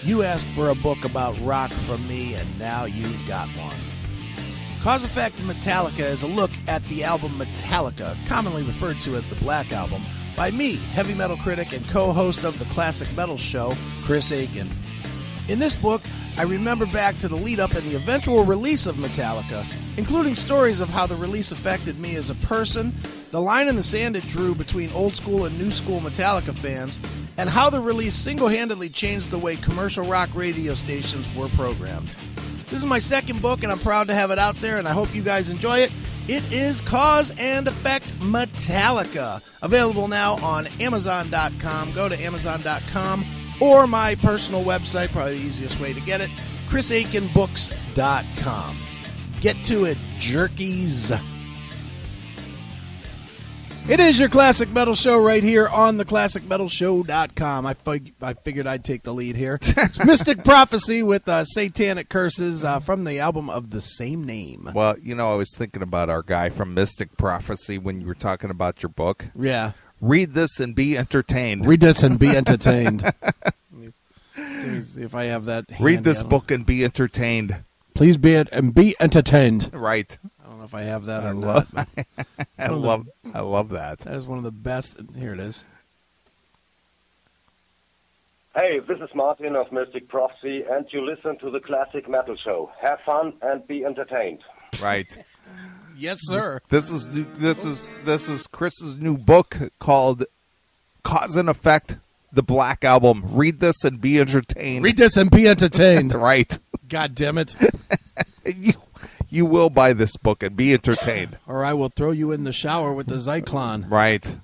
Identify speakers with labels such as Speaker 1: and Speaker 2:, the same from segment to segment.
Speaker 1: You asked for a book about rock from me, and now you've got one. Cause Effect Metallica is a look at the album Metallica, commonly referred to as the Black Album, by me, heavy metal critic and co-host of the Classic Metal Show, Chris Aiken. In this book, I remember back to the lead-up and the eventual release of Metallica, including stories of how the release affected me as a person, the line in the sand it drew between old-school and new-school Metallica fans, and how the release single-handedly changed the way commercial rock radio stations were programmed. This is my second book, and I'm proud to have it out there, and I hope you guys enjoy it. It is Cause and Effect Metallica, available now on Amazon.com. Go to Amazon.com. Or my personal website, probably the easiest way to get it, chrisaikenbooks.com. Get to it, jerkies. It is your Classic Metal Show right here on theclassicmetalshow.com. I figured I'd take the lead here. It's Mystic Prophecy with Satanic Curses from the album of the same name.
Speaker 2: Well, you know, I was thinking about our guy from Mystic Prophecy when you were talking about your book.
Speaker 1: Yeah.
Speaker 2: Read this and be entertained.
Speaker 1: Read this and be entertained. Let me see if I have that handy.
Speaker 2: Read this book and be entertained.
Speaker 1: Please be entertained.
Speaker 2: Right.
Speaker 1: I don't know if I have that or not.
Speaker 2: I love that.
Speaker 1: That is one of the best. Here it is.
Speaker 3: Hey, this is Martin of Mystic Prophecy, and you listen to the Classic Metal Show. Have fun and be entertained.
Speaker 2: Right.
Speaker 1: Yes, sir.
Speaker 2: This is Chris's new book called Cause and Effect, the Black Album. Read this and be entertained.
Speaker 1: Read this and be entertained.
Speaker 2: Right.
Speaker 1: God damn it.
Speaker 2: You will buy this book and be entertained.
Speaker 1: Or I will throw you in the shower with the Zyklon.
Speaker 2: Right.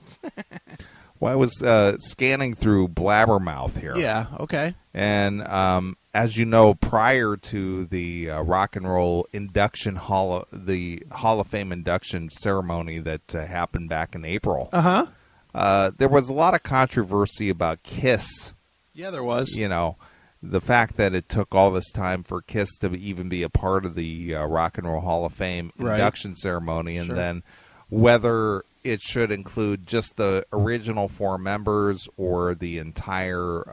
Speaker 2: Well, I was scanning through Blabbermouth here.
Speaker 1: Yeah, okay.
Speaker 2: And as you know, prior to the rock and roll induction Hall of Fame induction ceremony that happened back in April, there was a lot of controversy about Kiss.
Speaker 1: Yeah, there was.
Speaker 2: You know, the fact that it took all this time for Kiss to even be a part of the Rock and Roll Hall of Fame induction ceremony, and then whether it should include just the original 4 members or the entire,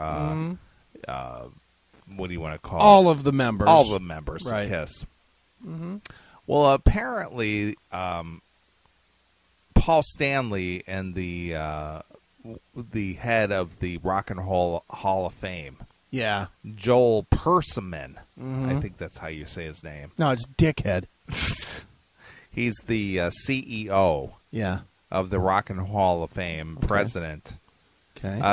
Speaker 2: what do you want to call it?
Speaker 1: All of the members.
Speaker 2: All the members of Kiss.
Speaker 1: Mm-hmm.
Speaker 2: Well, apparently, Paul Stanley and the head of the Rock and Roll Hall of Fame, Joel Persimmon, I think that's how you say his name.
Speaker 1: No, it's Dickhead.
Speaker 2: He's the CEO of the Rock and Roll Hall of Fame, president.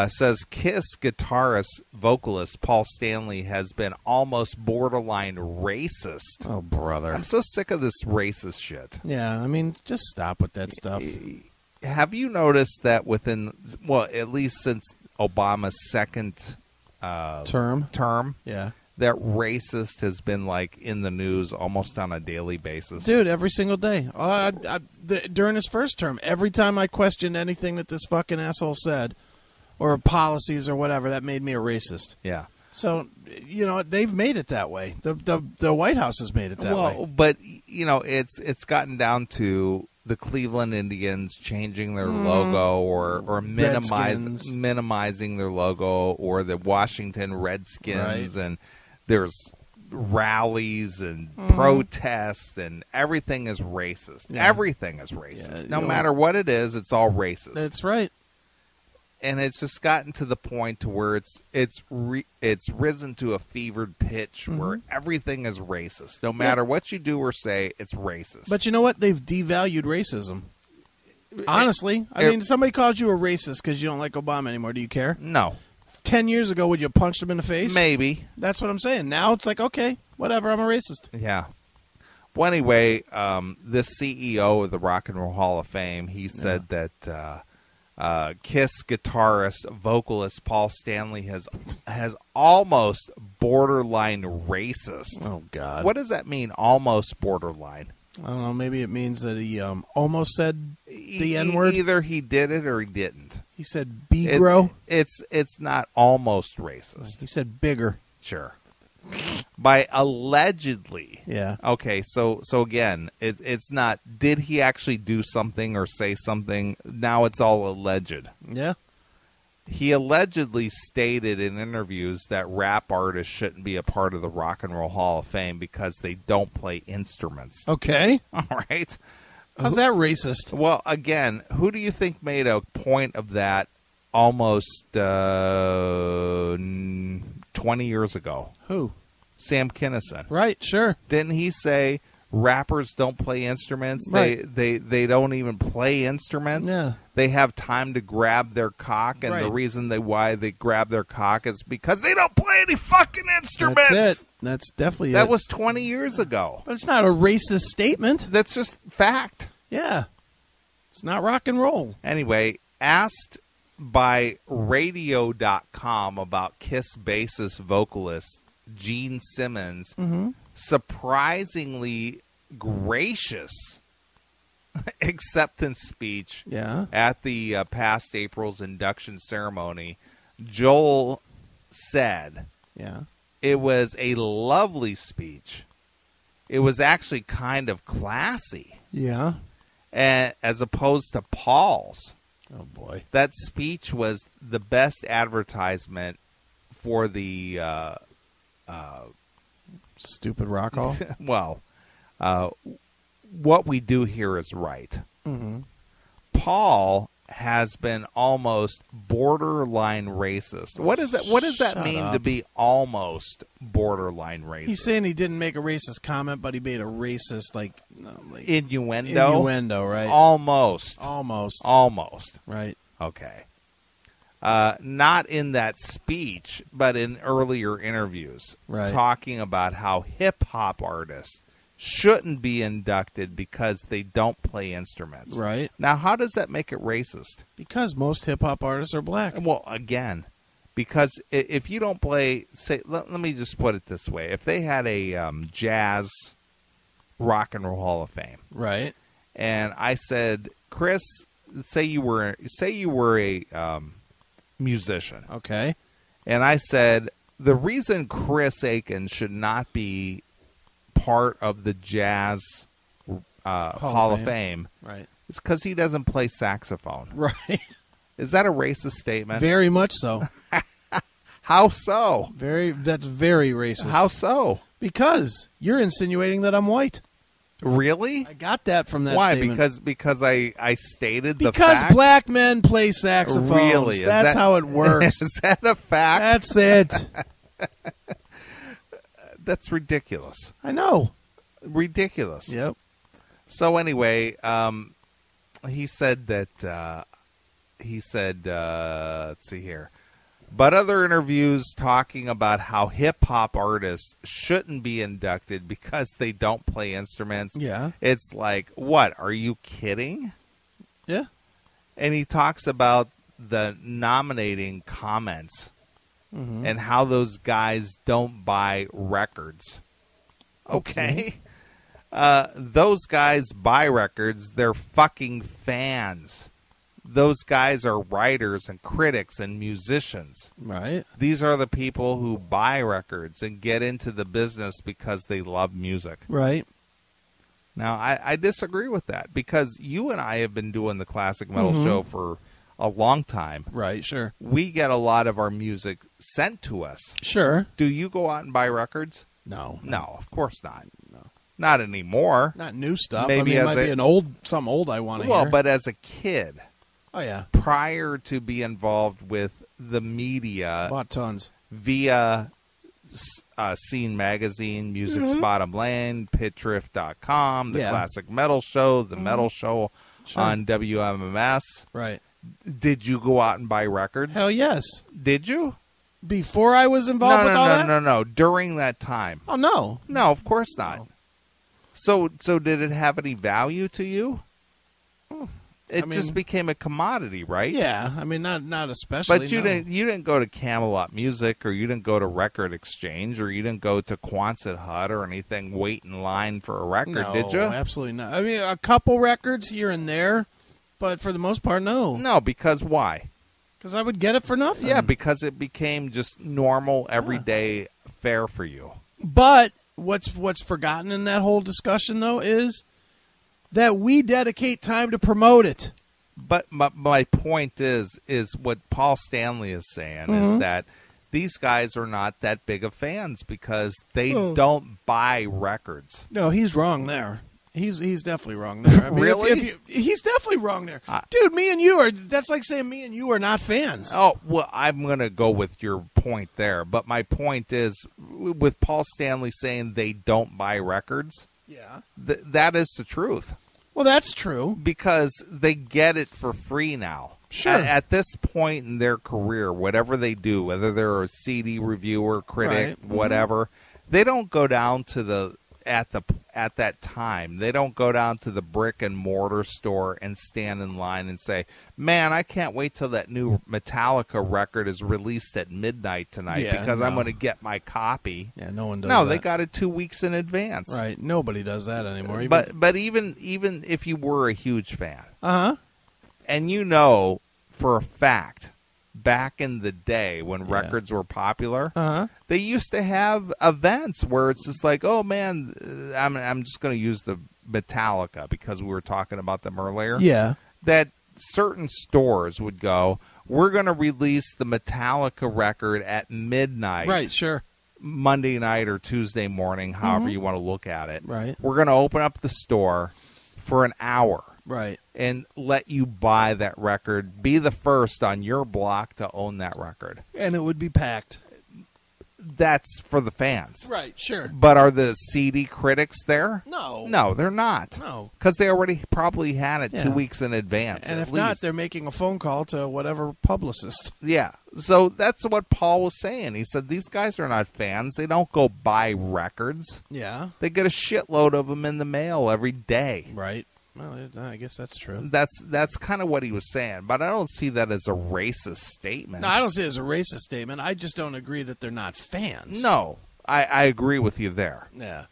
Speaker 2: Says Kiss guitarist, vocalist Paul Stanley has been almost borderline racist.
Speaker 1: Oh, brother.
Speaker 2: I'm so sick of this racist shit.
Speaker 1: Yeah, I mean, just stop with that stuff.
Speaker 2: Have you noticed that within, well, at least since Obama's second term, that racist has been like in the news almost on a daily basis?
Speaker 1: Dude, every single day. During his first term, every time I questioned anything that this fucking asshole said, or policies or whatever, that made me a racist.
Speaker 2: Yeah.
Speaker 1: So, you know, they've made it that way. The White House has made it that way.
Speaker 2: But, you know, it's gotten down to the Cleveland Indians changing their logo or minimizing their logo, or the Washington Redskins, and there's rallies and protests, and everything is racist. Yeah. Everything is racist. No matter what it is, it's all racist.
Speaker 1: That's right.
Speaker 2: And it's just gotten to the point to where it's risen to a fevered pitch where everything is racist. No matter what you do or say, it's racist.
Speaker 1: But you know what? They've devalued racism. Honestly. I mean, somebody calls you a racist because you don't like Obama anymore. Do you care?
Speaker 2: No.
Speaker 1: 10 years ago, would you punch them in the face?
Speaker 2: Maybe.
Speaker 1: That's what I'm saying. Now it's like, okay, whatever, I'm a racist.
Speaker 2: Yeah. Well, anyway, this CEO of the Rock and Roll Hall of Fame, he said that Kiss guitarist, vocalist Paul Stanley has almost borderline racist.
Speaker 1: Oh, God.
Speaker 2: What does that mean, almost borderline?
Speaker 1: I don't know. Maybe it means that he almost said the N-word.
Speaker 2: Either he did it or he didn't.
Speaker 1: He said B-gro.
Speaker 2: It's not almost racist.
Speaker 1: He said bigger.
Speaker 2: Sure. By allegedly.
Speaker 1: Yeah.
Speaker 2: Okay, so again, it's not, did he actually do something or say something? Now it's all alleged.
Speaker 1: Yeah.
Speaker 2: He allegedly stated in interviews that rap artists shouldn't be a part of the Rock and Roll Hall of Fame because they don't play instruments.
Speaker 1: Okay.
Speaker 2: All right.
Speaker 1: How's that racist?
Speaker 2: Well, again, who do you think made a point of that almost 20 years ago?
Speaker 1: Who?
Speaker 2: Sam Kinison.
Speaker 1: Right, sure.
Speaker 2: Didn't he say rappers don't play instruments?
Speaker 1: Right.
Speaker 2: They don't even play instruments.
Speaker 1: Yeah.
Speaker 2: They have time to grab their cock, and the
Speaker 1: Right.
Speaker 2: reason why they grab their cock is because they don't play any fucking instruments.
Speaker 1: That's it. That's definitely
Speaker 2: That
Speaker 1: it.
Speaker 2: was 20 years ago.
Speaker 1: But it's not a racist statement.
Speaker 2: That's just fact.
Speaker 1: Yeah. It's not rock and roll.
Speaker 2: Anyway, asked by radio.com about Kiss bassist vocalist Gene Simmons' surprisingly gracious acceptance speech at the past April's induction ceremony, Joel said it was a lovely speech. It was actually kind of classy.
Speaker 1: Yeah.
Speaker 2: As opposed to Paul's.
Speaker 1: Oh, boy.
Speaker 2: That speech was the best advertisement for the
Speaker 1: Stupid rock hall.
Speaker 2: well, what we do here is right.
Speaker 1: Mm-hmm.
Speaker 2: Paul has been almost borderline racist. What does that mean to be almost borderline racist?
Speaker 1: He's saying he didn't make a racist comment, but he made a racist
Speaker 2: innuendo.
Speaker 1: Innuendo, right?
Speaker 2: Almost.
Speaker 1: Right.
Speaker 2: Okay. Not in that speech, but in earlier interviews, talking about how hip-hop artists shouldn't be inducted because they don't play instruments.
Speaker 1: Right.
Speaker 2: Now, how does that make it racist?
Speaker 1: Because most hip-hop artists are black.
Speaker 2: Well, again, because if you don't play, say, let me just put it this way. If they had a jazz rock and roll Hall of Fame.
Speaker 1: Right.
Speaker 2: And I said, Chris, say you were a musician.
Speaker 1: Okay.
Speaker 2: And I said, the reason Chris Aiken should not be part of the Jazz Hall of Fame
Speaker 1: right.
Speaker 2: is because he doesn't play saxophone.
Speaker 1: Right.
Speaker 2: Is that a racist statement?
Speaker 1: Very much so.
Speaker 2: How so?
Speaker 1: That's very racist.
Speaker 2: How so?
Speaker 1: Because you're insinuating that I'm white.
Speaker 2: Really?
Speaker 1: I got that from that
Speaker 2: Why?
Speaker 1: statement.
Speaker 2: Because I stated the
Speaker 1: because
Speaker 2: fact?
Speaker 1: black men play saxophones.
Speaker 2: Really?
Speaker 1: That's how it works.
Speaker 2: Is that a fact?
Speaker 1: That's it.
Speaker 2: That's ridiculous.
Speaker 1: I know.
Speaker 2: Ridiculous.
Speaker 1: Yep.
Speaker 2: So anyway, he said that let's see here. But other interviews talking about how hip-hop artists shouldn't be inducted because they don't play instruments.
Speaker 1: Yeah.
Speaker 2: It's like, what? Are you kidding?
Speaker 1: Yeah.
Speaker 2: And he talks about the nominating comments and how those guys don't buy records. Okay. Those guys buy records. They're fucking fans. Those guys are writers and critics and musicians.
Speaker 1: Right.
Speaker 2: These are the people who buy records and get into the business because they love music.
Speaker 1: Right.
Speaker 2: Now, I disagree with that because you and I have been doing the Classic Metal Show for a long time.
Speaker 1: Right, sure.
Speaker 2: We get a lot of our music sent to us.
Speaker 1: Sure.
Speaker 2: Do you go out and buy records?
Speaker 1: No.
Speaker 2: No, of course not. No. Not anymore.
Speaker 1: Not new stuff.
Speaker 2: Maybe
Speaker 1: it might be something old I want to hear.
Speaker 2: Well, but as a kid...
Speaker 1: Oh, yeah.
Speaker 2: Prior to be involved with the media.
Speaker 1: Bought tons.
Speaker 2: Via Scene Magazine, Music's Bottom Lane, PitDrift.com, the Classic Metal Show, the Metal Show on WMMS.
Speaker 1: Right.
Speaker 2: Did you go out and buy records?
Speaker 1: Hell yes.
Speaker 2: Did you?
Speaker 1: Before I was involved with all that?
Speaker 2: No. During that time.
Speaker 1: Oh, no.
Speaker 2: No, of course not. No. So did it have any value to you? It just became a commodity, right?
Speaker 1: Yeah, I mean, not especially.
Speaker 2: But you didn't go to Camelot Music, or you didn't go to Record Exchange, or you didn't go to Quonset Hut or anything. Wait in line for a record, did you?
Speaker 1: No, absolutely not. I mean, a couple records here and there, but for the most part, no.
Speaker 2: No, because why?
Speaker 1: Because I would get it for nothing.
Speaker 2: Yeah, because it became just normal, everyday fare for you.
Speaker 1: But what's forgotten in that whole discussion, though, is that we dedicate time to promote it.
Speaker 2: But my point is what Paul Stanley is saying is that these guys are not that big of fans because they don't buy records.
Speaker 1: No, he's wrong there. He's definitely wrong there. I mean,
Speaker 2: Really?
Speaker 1: He's definitely wrong there. Dude, that's like saying me and you are not fans.
Speaker 2: Oh, well, I'm going to go with your point there. But my point is, with Paul Stanley saying they don't buy records, that is the truth.
Speaker 1: Well, that's true.
Speaker 2: Because they get it for free now.
Speaker 1: Sure.
Speaker 2: At this point in their career, whatever they do, whether they're a CD reviewer, critic, whatever, they don't go down to at that time, they don't go down to the brick and mortar store and stand in line and say, "Man, I can't wait till that new Metallica record is released at midnight tonight because I'm going to get my copy."
Speaker 1: Yeah, no one does.
Speaker 2: No,
Speaker 1: that.
Speaker 2: they got it 2 weeks in advance.
Speaker 1: Right, nobody does that anymore.
Speaker 2: But even if you were a huge fan, and for a fact, back in the day when records were popular, they used to have events where it's just like, oh man, I'm just going to use the Metallica because we were talking about them earlier.
Speaker 1: Yeah.
Speaker 2: That certain stores would go, we're going to release the Metallica record at midnight.
Speaker 1: Right, sure.
Speaker 2: Monday night or Tuesday morning, however you want to look at it.
Speaker 1: Right.
Speaker 2: We're going to open up the store for an hour.
Speaker 1: Right.
Speaker 2: And let you buy that record. Be the first on your block to own that record.
Speaker 1: And it would be packed.
Speaker 2: That's for the fans.
Speaker 1: Right, sure.
Speaker 2: But are the CD critics there?
Speaker 1: No.
Speaker 2: No, they're not.
Speaker 1: No.
Speaker 2: Because they already probably had it 2 weeks in advance.
Speaker 1: And
Speaker 2: at
Speaker 1: if
Speaker 2: least.
Speaker 1: not, they're making a phone call to whatever publicist.
Speaker 2: Yeah. So that's what Paul was saying. He said these guys are not fans. They don't go buy records.
Speaker 1: Yeah.
Speaker 2: They get a shitload of them in the mail every day.
Speaker 1: Right. Well, I guess that's true.
Speaker 2: That's kind of what he was saying, but I don't see that as a racist statement.
Speaker 1: No, I don't see it as a racist statement. I just don't agree that they're not fans.
Speaker 2: No, I agree with you there.
Speaker 1: Yeah.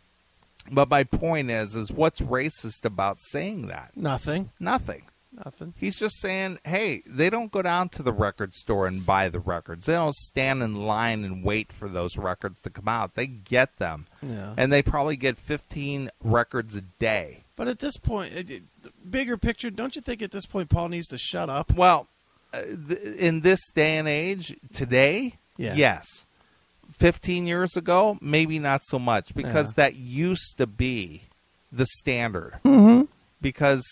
Speaker 2: But my point is what's racist about saying that?
Speaker 1: Nothing.
Speaker 2: Nothing. He's just saying, hey, they don't go down to the record store and buy the records. They don't stand in line and wait for those records to come out. They get them.
Speaker 1: Yeah.
Speaker 2: And they probably get 15 records a day.
Speaker 1: But at this point, bigger picture, don't you think at this point Paul needs to shut up?
Speaker 2: Well, in this day and age, today, yes. 15 years ago, maybe not so much, because that used to be the standard. Mm-hmm. Because,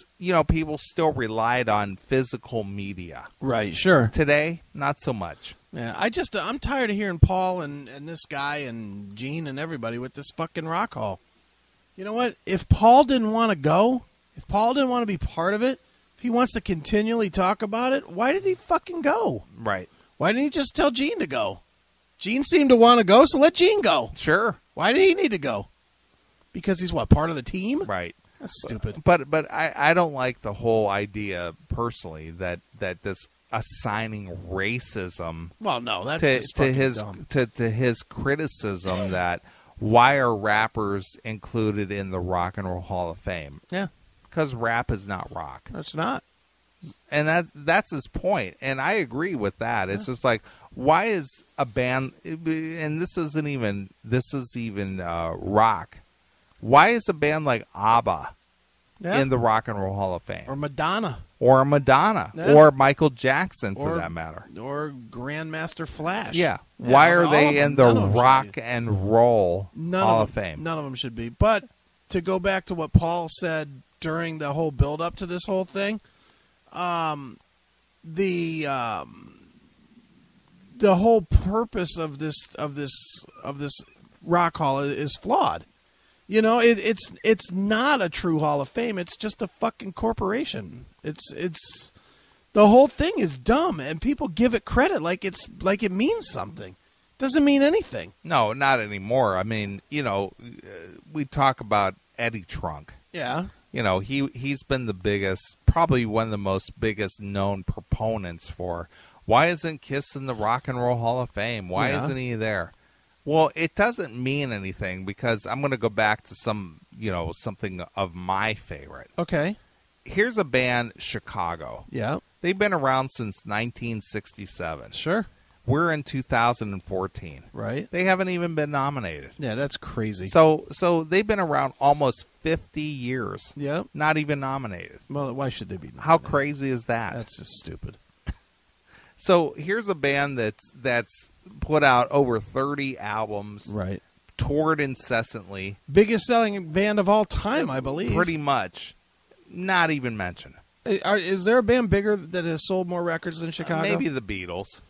Speaker 2: people still relied on physical media.
Speaker 1: Right, sure.
Speaker 2: Today, not so much.
Speaker 1: Yeah, I'm tired of hearing Paul and this guy and Gene and everybody with this fucking Rock Hall. You know what? If Paul didn't want to go, if Paul didn't want to be part of it, if he wants to continually talk about it, why did he fucking go?
Speaker 2: Right.
Speaker 1: Why didn't he just tell Gene to go? Gene seemed to want to go, so let Gene go.
Speaker 2: Sure.
Speaker 1: Why did he need to go? Because he's part of the team?
Speaker 2: Right.
Speaker 1: That's stupid.
Speaker 2: But I don't like the whole idea personally that this assigning racism.
Speaker 1: Well, no, that's just dumb.
Speaker 2: to his criticism that why are rappers included in the Rock and Roll Hall of Fame?
Speaker 1: Yeah,
Speaker 2: because rap is not rock.
Speaker 1: It's not,
Speaker 2: and that's his point. And I agree with that. It's just like, why is a band? And this is even rock. Why is a band like ABBA in the Rock and Roll Hall of Fame?
Speaker 1: Or Madonna.
Speaker 2: Yeah. Or Michael Jackson, for that matter.
Speaker 1: Or Grandmaster Flash.
Speaker 2: Yeah. Why are they in the Rock and Roll Hall of Fame?
Speaker 1: None of them should be. But to go back to what Paul said during the whole build-up to this whole thing, the whole purpose of this Rock Hall is flawed. It's not a true Hall of Fame. It's just a fucking corporation. It's the whole thing is dumb, and people give it credit like it means something. Doesn't mean anything.
Speaker 2: No, not anymore. I mean, we talk about Eddie Trunk.
Speaker 1: Yeah.
Speaker 2: He's been the biggest, probably one of the most biggest known proponents for why isn't Kiss in the Rock and Roll Hall of Fame? Why isn't he there? Well, it doesn't mean anything because I'm going to go back to something of my favorite.
Speaker 1: Okay.
Speaker 2: Here's a band, Chicago.
Speaker 1: Yeah.
Speaker 2: They've been around since 1967.
Speaker 1: Sure.
Speaker 2: We're in 2014.
Speaker 1: Right.
Speaker 2: They haven't even been nominated.
Speaker 1: Yeah, that's crazy.
Speaker 2: So they've been around almost 50 years.
Speaker 1: Yep.
Speaker 2: Not even nominated.
Speaker 1: Well, why should they be nominated?
Speaker 2: How crazy is that?
Speaker 1: That's just stupid.
Speaker 2: So here's a band that's put out over 30 albums.
Speaker 1: Right.
Speaker 2: Toured incessantly.
Speaker 1: Biggest selling band of all time, I believe.
Speaker 2: Pretty much. Not even mentioned.
Speaker 1: Is there a band bigger that has sold more records than Chicago?
Speaker 2: Maybe the Beatles.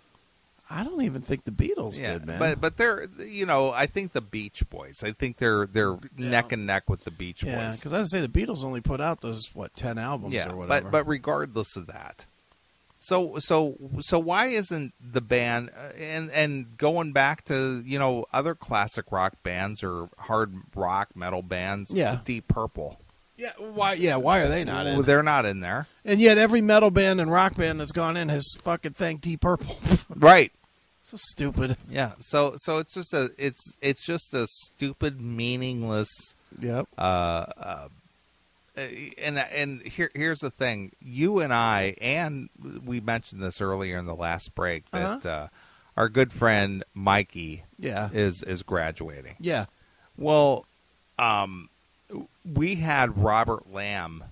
Speaker 1: I don't even think the Beatles did, man.
Speaker 2: But they're, I think the Beach Boys. I think they're neck and neck with the Beach Boys.
Speaker 1: Yeah, because I say the Beatles only put out those 10 albums or whatever.
Speaker 2: But regardless of that, so why isn't the band and going back to other classic rock bands or hard rock metal bands?
Speaker 1: Yeah.
Speaker 2: Deep Purple.
Speaker 1: Yeah, why are they not in?
Speaker 2: Well, they're not in there.
Speaker 1: And yet every metal band and rock band that's gone in has fucking thanked Deep Purple.
Speaker 2: Right.
Speaker 1: So stupid.
Speaker 2: Yeah. So it's just a stupid, meaningless.
Speaker 1: Yep.
Speaker 2: And here's the thing. You and I, and we mentioned this earlier in the last break, that our good friend Mikey is graduating.
Speaker 1: Yeah.
Speaker 2: Well, we had Robert Lamb,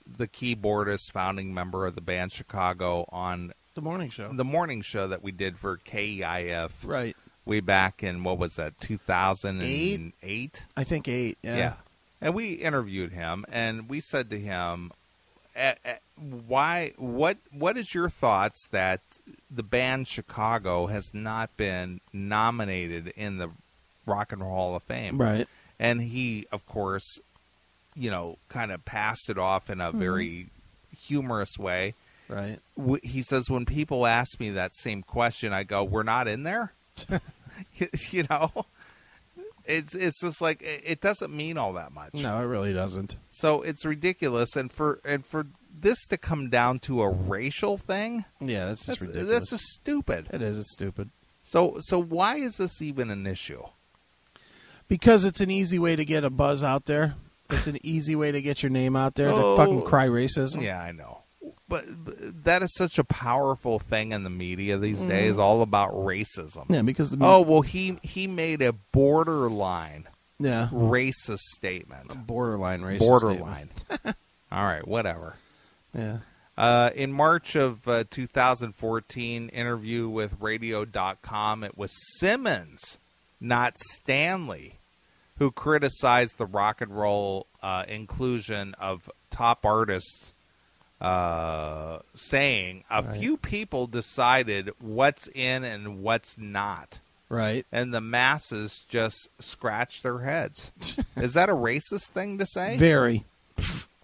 Speaker 2: the keyboardist, founding member of the band Chicago, on
Speaker 1: the morning show.
Speaker 2: The morning show that we did for KEIF.
Speaker 1: Right.
Speaker 2: Way back in, what was that, 2008?
Speaker 1: I think 8, yeah.
Speaker 2: And we interviewed him, and we said to him, what is your thoughts that the band Chicago has not been nominated in the Rock and Roll Hall of Fame?
Speaker 1: Right.
Speaker 2: And he, of course, kind of passed it off in a very humorous way.
Speaker 1: Right.
Speaker 2: He says, when people ask me that same question, I go, we're not in there? It's just like, it doesn't mean all that much.
Speaker 1: No, it really doesn't.
Speaker 2: So it's ridiculous, and for this to come down to a racial thing,
Speaker 1: that's just ridiculous.
Speaker 2: That's just stupid.
Speaker 1: It is. It's stupid.
Speaker 2: So why is this even an issue?
Speaker 1: Because it's an easy way to get a buzz out there. It's an easy way to get your name out there to fucking cry racism.
Speaker 2: Yeah, I know. But that is such a powerful thing in the media these days, all about racism.
Speaker 1: Yeah, because
Speaker 2: he made a borderline racist statement.
Speaker 1: Borderline racist
Speaker 2: Borderline. All right, whatever.
Speaker 1: Yeah.
Speaker 2: In March of 2014, interview with Radio.com, it was Simmons, not Stanley, who criticized the rock and roll inclusion of top artists, saying a few people decided what's in and what's not.
Speaker 1: Right.
Speaker 2: And the masses just scratch their heads. Is that a racist thing to say?
Speaker 1: Very.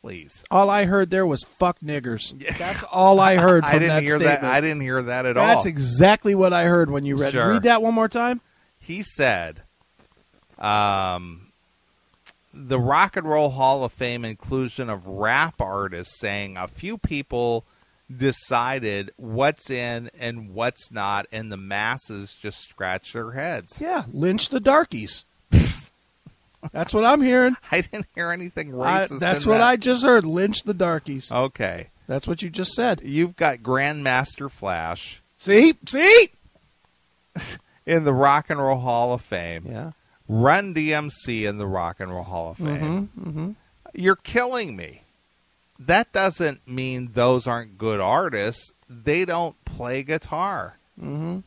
Speaker 2: Please.
Speaker 1: All I heard there was fuck niggers. That's all I heard from that statement.
Speaker 2: I didn't hear that at all.
Speaker 1: That's exactly what I heard when you read it. Read that one more time.
Speaker 2: He said, the Rock and Roll Hall of Fame inclusion of rap artists, saying a few people decided what's in and what's not, and the masses just scratch their heads.
Speaker 1: Yeah, lynch the darkies. That's what I'm hearing.
Speaker 2: I didn't hear anything racist.
Speaker 1: That's what I just heard. Lynch the darkies.
Speaker 2: Okay.
Speaker 1: That's what you just said.
Speaker 2: You've got Grandmaster Flash.
Speaker 1: See?
Speaker 2: In the Rock and Roll Hall of Fame.
Speaker 1: Yeah.
Speaker 2: Run DMC in the Rock and Roll Hall of Fame. You're killing me. That doesn't mean those aren't good artists. They don't play guitar.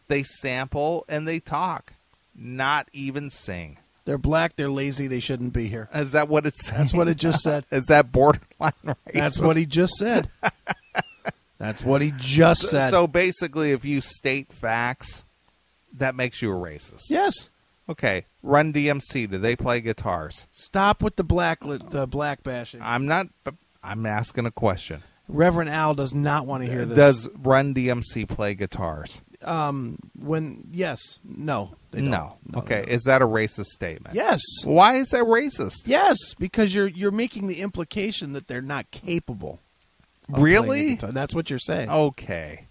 Speaker 2: They sample and they talk, not even sing.
Speaker 1: They're black, they're lazy, they shouldn't be here.
Speaker 2: Is that what it's saying?
Speaker 1: That's what it just said.
Speaker 2: Is that borderline racist?
Speaker 1: That's what he just said. That's what he just said.
Speaker 2: So basically, if you state facts, that makes you a racist.
Speaker 1: Yes.
Speaker 2: Okay, Run DMC, do they play guitars?
Speaker 1: Stop with the black bashing.
Speaker 2: I'm asking a question.
Speaker 1: Reverend Al does not want to hear this.
Speaker 2: Does Run DMC play guitars?
Speaker 1: Yes. No. They don't.
Speaker 2: No. Okay, is that a racist statement?
Speaker 1: Yes.
Speaker 2: Why is that racist?
Speaker 1: Yes, because you're making the implication that they're not capable.
Speaker 2: Really?
Speaker 1: That's what you're saying.
Speaker 2: Okay.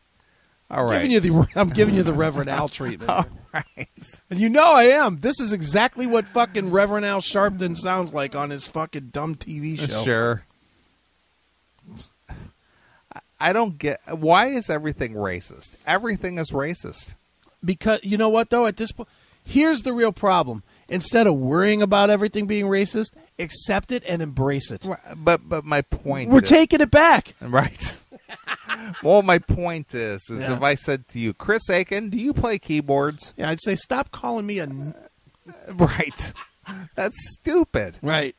Speaker 2: All right.
Speaker 1: I'm giving you the Reverend Al treatment.
Speaker 2: All right.
Speaker 1: And you know I am. This is exactly what fucking Reverend Al Sharpton sounds like on his fucking dumb TV show.
Speaker 2: Sure. I don't get, why is everything racist? Everything is racist.
Speaker 1: Because you know what, though? At this point, here's the real problem. Instead of worrying about everything being racist, accept it and embrace it.
Speaker 2: But my point
Speaker 1: We're taking it back.
Speaker 2: Right. Well, my point is if I said to you, Chris Aiken, do you play keyboards?
Speaker 1: Yeah, I'd say stop calling me a...
Speaker 2: Right. That's stupid.
Speaker 1: Right.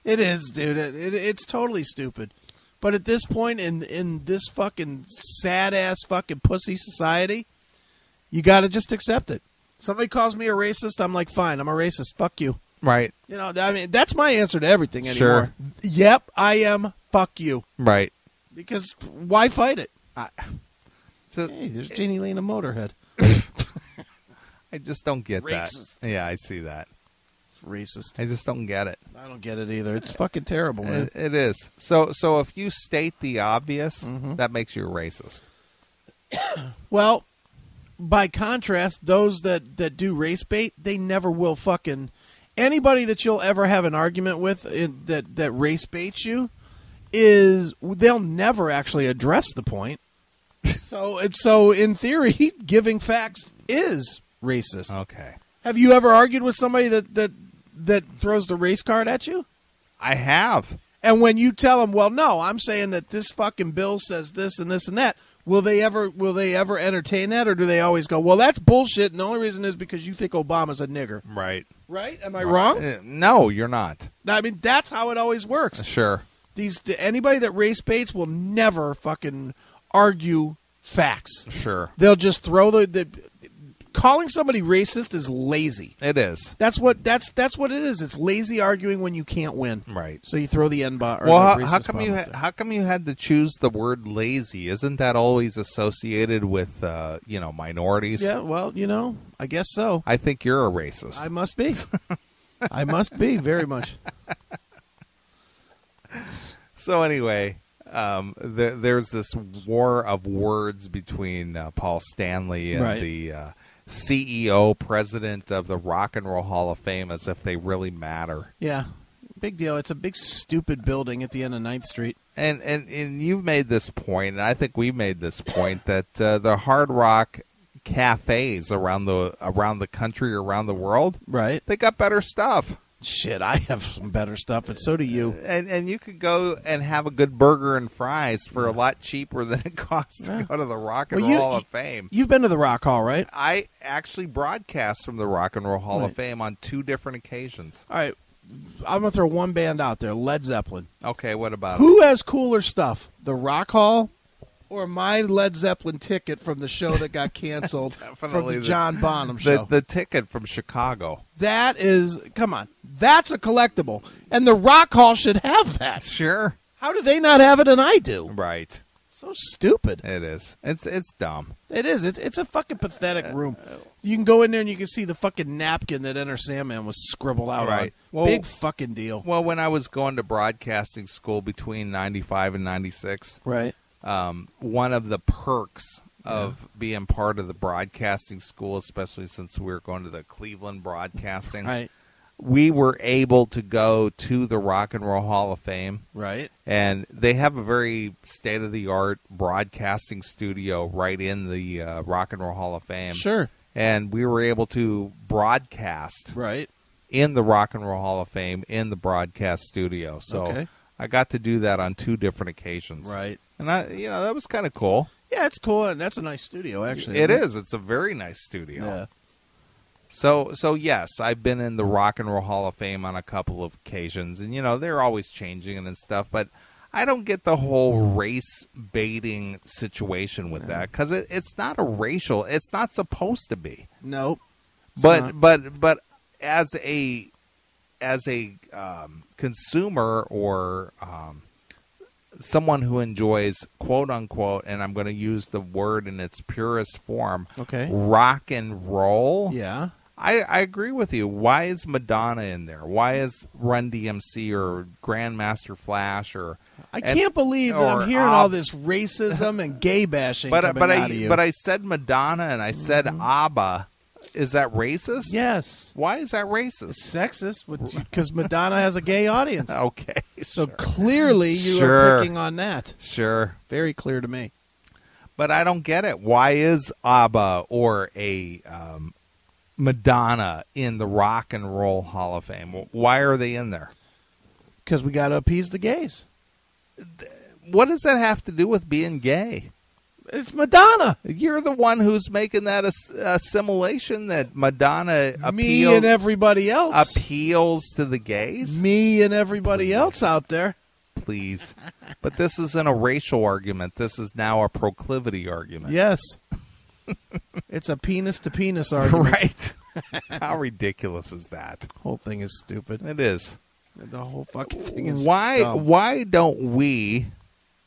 Speaker 1: It is, dude. It's totally stupid. But at this point in this fucking sad-ass fucking pussy society, you got to just accept it. Somebody calls me a racist, I'm like, fine, I'm a racist. Fuck you.
Speaker 2: Right.
Speaker 1: You know, I mean, that's my answer to everything
Speaker 2: Sure.
Speaker 1: anymore. Yep, I am. Fuck you.
Speaker 2: Right.
Speaker 1: Because why fight it?
Speaker 2: So,
Speaker 1: hey, there's Jeannie Lane, a Motorhead.
Speaker 2: I just don't get
Speaker 1: Racist.
Speaker 2: that. Yeah, I see that.
Speaker 1: It's racist.
Speaker 2: I just don't get it.
Speaker 1: I don't get it either. It's fucking terrible, man.
Speaker 2: It is. So if you state the obvious, that makes you a racist.
Speaker 1: Well, by contrast, those that do race bait, they never will fucking... Anybody that you'll ever have an argument with that race baits you, they'll never actually address the point. So in theory, giving facts is racist.
Speaker 2: Okay.
Speaker 1: Have you ever argued with somebody that throws the race card at you?
Speaker 2: I have.
Speaker 1: And when you tell them, well, no, I'm saying that this fucking bill says this and this and that, will they ever entertain that, or do they always go, well, that's bullshit, and the only reason is because you think Obama's a nigger?
Speaker 2: Right.
Speaker 1: Right? Am I wrong?
Speaker 2: No, you're not.
Speaker 1: I mean, that's how it always works.
Speaker 2: Sure.
Speaker 1: Anybody that race baits will never fucking argue facts.
Speaker 2: Sure.
Speaker 1: They'll just throw the calling somebody racist is lazy.
Speaker 2: It is.
Speaker 1: That's what it is. It's lazy arguing when you can't win.
Speaker 2: Right.
Speaker 1: So you throw the N-bomb.
Speaker 2: Well, how come you had to choose the word lazy? Isn't that always associated with minorities?
Speaker 1: Yeah. Well, I guess so.
Speaker 2: I think you're a racist.
Speaker 1: I must be. I must be very much.
Speaker 2: So anyway, there's this war of words between Paul Stanley and the CEO, president of the Rock and Roll Hall of Fame, as if they really matter.
Speaker 1: Yeah, big deal. It's a big stupid building at the end of 9th Street.
Speaker 2: And you've made this point, and I think we made this point, that the hard rock cafes around the country, around the world,
Speaker 1: right?
Speaker 2: They got better stuff.
Speaker 1: Shit, I have some better stuff, and so do you.
Speaker 2: And you could go and have a good burger and fries for a lot cheaper than it costs to go to the Rock and Roll Hall of Fame.
Speaker 1: You've been to the Rock Hall, right?
Speaker 2: I actually broadcast from the Rock and Roll Hall of Fame on 2 different occasions.
Speaker 1: All right, I'm going to throw one band out there, Led Zeppelin.
Speaker 2: Okay, what about
Speaker 1: Who has cooler stuff, the Rock Hall or my Led Zeppelin ticket from the show that got canceled from the John Bonham show?
Speaker 2: The ticket from Chicago.
Speaker 1: That is, come on, that's a collectible. And the Rock Hall should have that.
Speaker 2: Sure.
Speaker 1: How do they not have it and I do?
Speaker 2: Right.
Speaker 1: So stupid.
Speaker 2: It is. It's dumb.
Speaker 1: It is. It's a fucking pathetic room. You can go in there and you can see the fucking napkin that Enter Sandman was scribbled out on. Well, big fucking deal.
Speaker 2: Well, when I was going to broadcasting school between 95 and 96,
Speaker 1: right.
Speaker 2: One of the perks of being part of the broadcasting school, especially since we were going to the Cleveland Broadcasting,
Speaker 1: right.
Speaker 2: We were able to go to the Rock and Roll Hall of Fame.
Speaker 1: Right.
Speaker 2: And they have a very state-of-the-art broadcasting studio right in the Rock and Roll Hall of Fame.
Speaker 1: Sure.
Speaker 2: And we were able to broadcast in the Rock and Roll Hall of Fame in the broadcast studio. So I got to do that on 2 different occasions.
Speaker 1: Right.
Speaker 2: And that was kind of cool.
Speaker 1: Yeah, it's cool, and that's a nice studio, actually.
Speaker 2: It is. It's a very nice studio.
Speaker 1: Yeah.
Speaker 2: So yes, I've been in the Rock and Roll Hall of Fame on a couple of occasions, and they're always changing and stuff. But I don't get the whole race baiting situation with that, because it's not a racial. It's not supposed to be.
Speaker 1: Nope.
Speaker 2: But as a consumer or someone who enjoys, quote unquote, and I'm going to use the word in its purest form, rock and roll.
Speaker 1: Yeah.
Speaker 2: I agree with you. Why is Madonna in there? Why is Run DMC or Grandmaster Flash or?
Speaker 1: I can't believe that I'm hearing all this racism and gay bashing coming out of you.
Speaker 2: But I said Madonna and I said ABBA. Is that racist?
Speaker 1: Yes.
Speaker 2: Why is that racist?
Speaker 1: It's sexist because Madonna has a gay audience.
Speaker 2: Okay.
Speaker 1: So clearly you are picking on that.
Speaker 2: Sure.
Speaker 1: Very clear to me.
Speaker 2: But I don't get it. Why is ABBA or a Madonna in the Rock and Roll Hall of Fame? Why are they in there?
Speaker 1: Because we got to appease the gays.
Speaker 2: What does that have to do with being gay?
Speaker 1: It's Madonna.
Speaker 2: You're the one who's making that assimilation that Madonna
Speaker 1: Me and everybody else.
Speaker 2: appeals to the gays.
Speaker 1: Me and everybody else out there.
Speaker 2: Please. But this isn't a racial argument. This is now a proclivity argument.
Speaker 1: Yes. It's a penis-to-penis argument.
Speaker 2: Right. How ridiculous is that?
Speaker 1: The whole thing is stupid.
Speaker 2: It is.
Speaker 1: The whole fucking thing is
Speaker 2: Why don't we,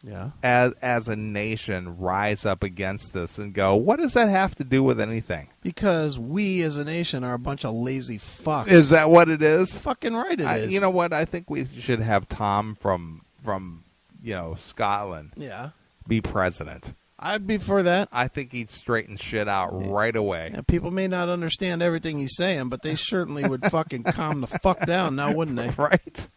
Speaker 1: yeah,
Speaker 2: as a nation, rise up against this and go, what does that have to do with anything?
Speaker 1: Because we as a nation are a bunch of lazy fucks.
Speaker 2: Is that what it is?
Speaker 1: Fucking right it is.
Speaker 2: You know what? I think we should have Tom from Scotland be president.
Speaker 1: I'd be for that.
Speaker 2: I think he'd straighten shit out right away.
Speaker 1: Yeah, people may not understand everything he's saying, but they certainly would fucking calm the fuck down now, wouldn't they?
Speaker 2: Right?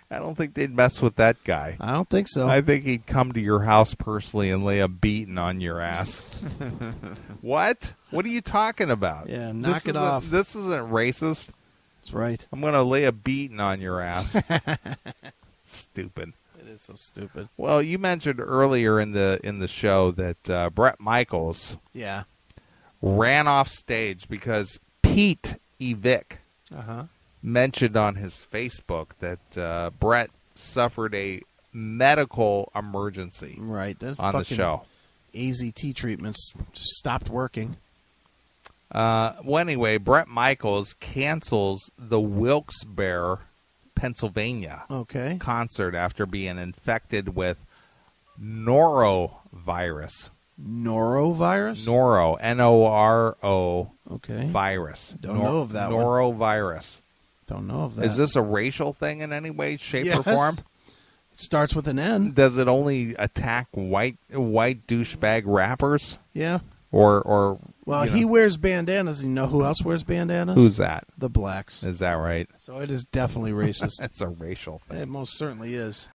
Speaker 2: I don't think they'd mess with that guy.
Speaker 1: I don't think so.
Speaker 2: I think he'd come to your house personally and lay a beating on your ass. What? What are you talking about?
Speaker 1: Yeah, knock it off.
Speaker 2: This isn't racist.
Speaker 1: That's right.
Speaker 2: I'm going to lay a beating on your ass. Stupid.
Speaker 1: It is so stupid.
Speaker 2: Well, you mentioned earlier in the show that Bret Michaels ran off stage because Pete Evick mentioned on his Facebook that Bret suffered a medical emergency.
Speaker 1: Right. That's
Speaker 2: on the show.
Speaker 1: AZT treatments just stopped working.
Speaker 2: Well, anyway, Bret Michaels cancels the Wilkes-Barre, Pennsylvania concert after being infected with norovirus.
Speaker 1: Norovirus?
Speaker 2: Noro, N-O-R-O
Speaker 1: Okay.
Speaker 2: virus.
Speaker 1: Don't know of that one.
Speaker 2: Norovirus.
Speaker 1: Don't know of that.
Speaker 2: Is this a racial thing in any way, shape,
Speaker 1: Yes.
Speaker 2: or form?
Speaker 1: It starts with an N.
Speaker 2: Does it only attack white douchebag rappers?
Speaker 1: Yeah.
Speaker 2: Or
Speaker 1: Well, he wears bandanas. You know who else wears bandanas?
Speaker 2: Who's that?
Speaker 1: The blacks.
Speaker 2: Is that right?
Speaker 1: So it is definitely racist.
Speaker 2: That's a racial thing.
Speaker 1: It most certainly is.